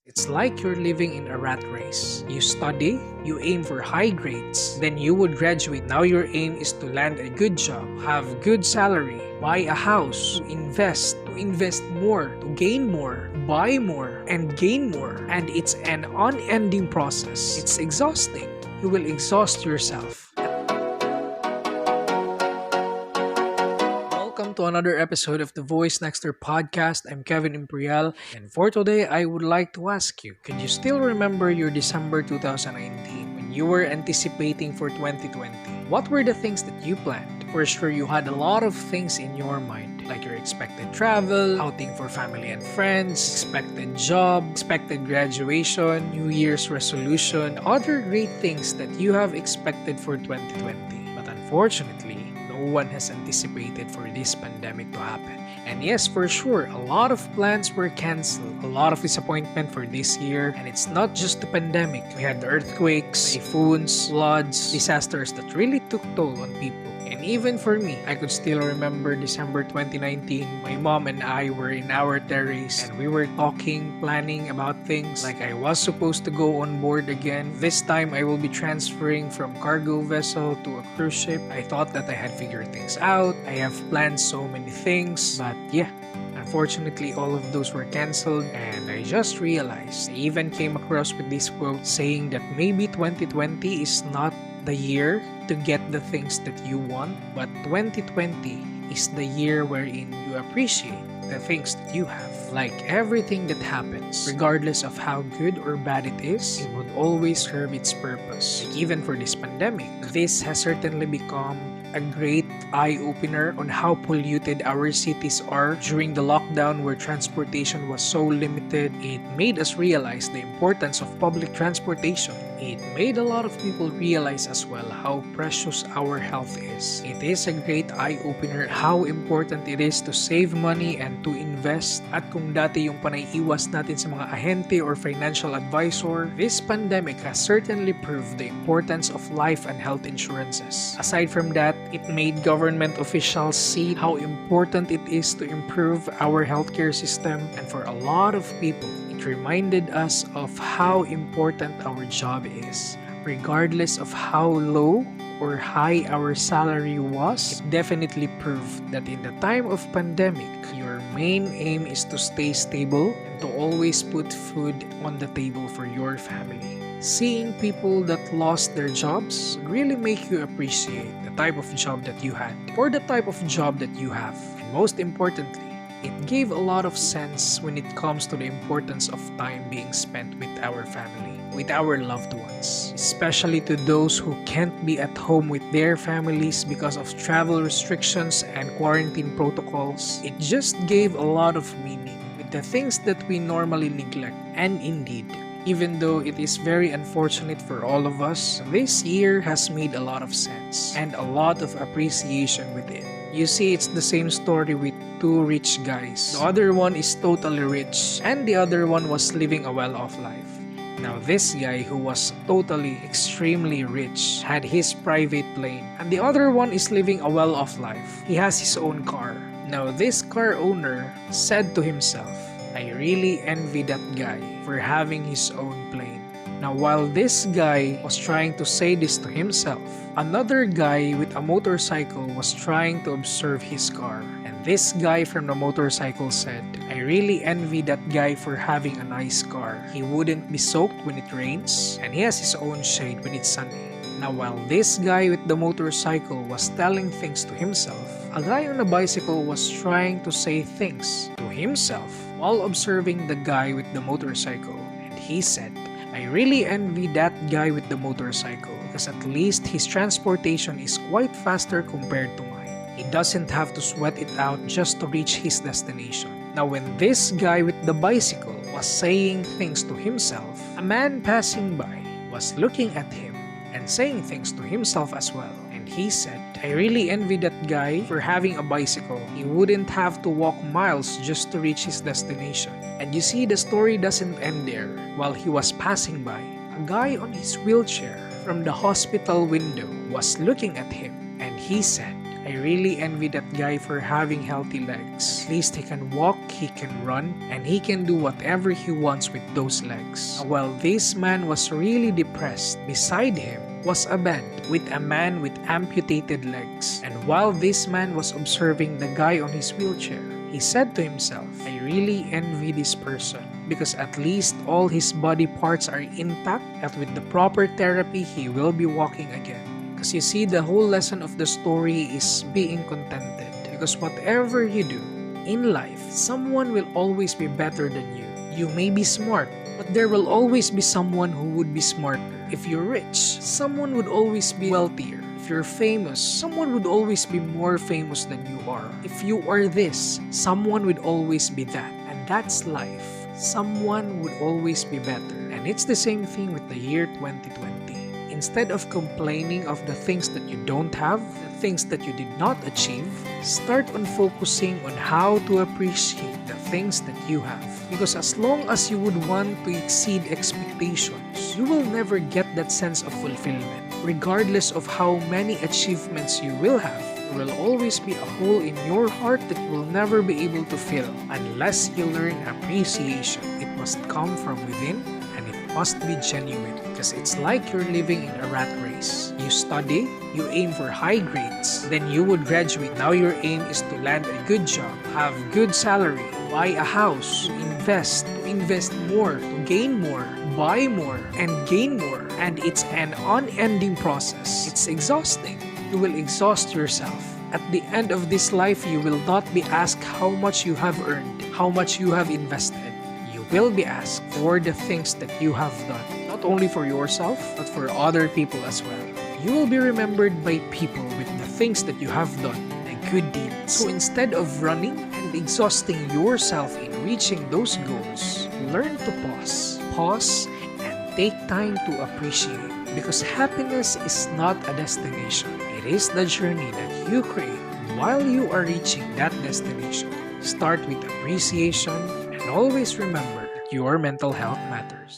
It's like you're living in a rat race. You study, you aim for high grades, then you would graduate. Now your aim is to land a good job, have good salary, buy a house, to invest more, to gain more, buy more, and gain more. And it's an unending process. It's exhausting. You will exhaust yourself. Welcome to another episode of the Voice Nexter podcast. I'm Kevin Imperial, and for today, I would like to ask you, can you still remember your December 2019 when you were anticipating for 2020? What were the things that you planned? For sure, you had a lot of things in your mind, like your expected travel, outing for family and friends, expected job, expected graduation, New Year's resolution, other great things that you have expected for 2020. But unfortunately, no one has anticipated for this pandemic to happen. And yes, for sure, a lot of plans were cancelled, a lot of disappointment for this year, and it's not just the pandemic. We had earthquakes, typhoons, floods, disasters that really took toll on people. And even for me, I could still remember December 2019, my mom and I were in our terrace and we were talking, planning about things like I was supposed to go on board again. This time, I will be transferring from cargo vessel to a cruise ship. I thought that I had figured things out. I have planned so many things, but yeah. Unfortunately, all of those were cancelled, and I just realized, I even came across with this quote saying that maybe 2020 is not the year to get the things that you want, but 2020 is the year wherein you appreciate the things that you have. Like everything that happens, regardless of how good or bad it is, it would always serve its purpose. Like even for this pandemic, this has certainly become a great eye-opener on how polluted our cities are during the lockdown where transportation was so limited. It made us realize the importance of public transportation. It made a lot of people realize as well how precious our health is. It is a great eye-opener how important it is to save money and to invest. At kung dati yung panay-iwas natin sa mga ahente or financial advisor, this pandemic has certainly proved the importance of life and health insurances. Aside from that, it made government officials see how important it is to improve our healthcare system, and for a lot of people, it reminded us of how important our job is. Regardless of how low or high our salary was, it definitely proved that in the time of pandemic, your main aim is to stay stable and to always put food on the table for your family. Seeing people that lost their jobs really make you appreciate the type of job that you had or the type of job that you have. And most importantly, it gave a lot of sense when it comes to the importance of time being spent with our family, with our loved ones, especially to those who can't be at home with their families because of travel restrictions and quarantine protocols. It just gave a lot of meaning with the things that we normally neglect. And indeed, even though it is very unfortunate for all of us, this year has made a lot of sense and a lot of appreciation with it. You see, it's the same story with two rich guys. The other one is totally rich and the other one was living a well-off life. Now this guy who was totally extremely rich had his private plane, and the other one is living a well-off life. He has his own car. Now this car owner said to himself, I really envy that guy for having his own plane. Now while this guy was trying to say this to himself, another guy with a motorcycle was trying to observe his car. And this guy from the motorcycle said, I really envy that guy for having a nice car. He wouldn't be soaked when it rains, and he has his own shade when it's sunny. Now while this guy with the motorcycle was telling things to himself, a guy on a bicycle was trying to say things to himself while observing the guy with the motorcycle. And he said, I really envy that guy with the motorcycle because at least his transportation is quite faster compared to mine. He doesn't have to sweat it out just to reach his destination. Now when this guy with the bicycle was saying things to himself, a man passing by was looking at him and saying things to himself as well. And he said, I really envy that guy for having a bicycle. He wouldn't have to walk miles just to reach his destination. And you see, the story doesn't end there. While he was passing by, a guy on his wheelchair from the hospital window was looking at him, and he said, I really envy that guy for having healthy legs. At least he can walk, he can run, and he can do whatever he wants with those legs. While this man was really depressed, beside him was a bed with a man with amputated legs. And while this man was observing the guy on his wheelchair, he said to himself, I really envy this person because at least all his body parts are intact and with the proper therapy, he will be walking again. Because you see, the whole lesson of the story is being contented. Because whatever you do in life, someone will always be better than you. You may be smart, but there will always be someone who would be smarter. If you're rich, someone would always be wealthier. If you're famous, someone would always be more famous than you are. If you are this, someone would always be that. And that's life. Someone would always be better. And it's the same thing with the year 2020. Instead of complaining of the things that you don't have, the things that you did not achieve, start on focusing on how to appreciate the things that you have. Because as long as you would want to exceed expectations, you will never get that sense of fulfillment. Regardless of how many achievements you will have, there will always be a hole in your heart that you will never be able to fill unless you learn appreciation. It must come from within and it must be genuine. Because it's like you're living in a rat race. You study, you aim for high grades, then you would graduate. Now your aim is to land a good job, have good salary, buy a house, to invest more, to gain more, buy more, and gain more. And it's an unending process. It's exhausting. You will exhaust yourself. At the end of this life, you will not be asked how much you have earned, how much you have invested. You will be asked for the things that you have done. Not only for yourself, but for other people as well. You will be remembered by people with the things that you have done, the good deeds. So instead of running and exhausting yourself in reaching those goals, learn to pause. Pause and take time to appreciate. Because happiness is not a destination. It is the journey that you create while you are reaching that destination. Start with appreciation and always remember that your mental health matters.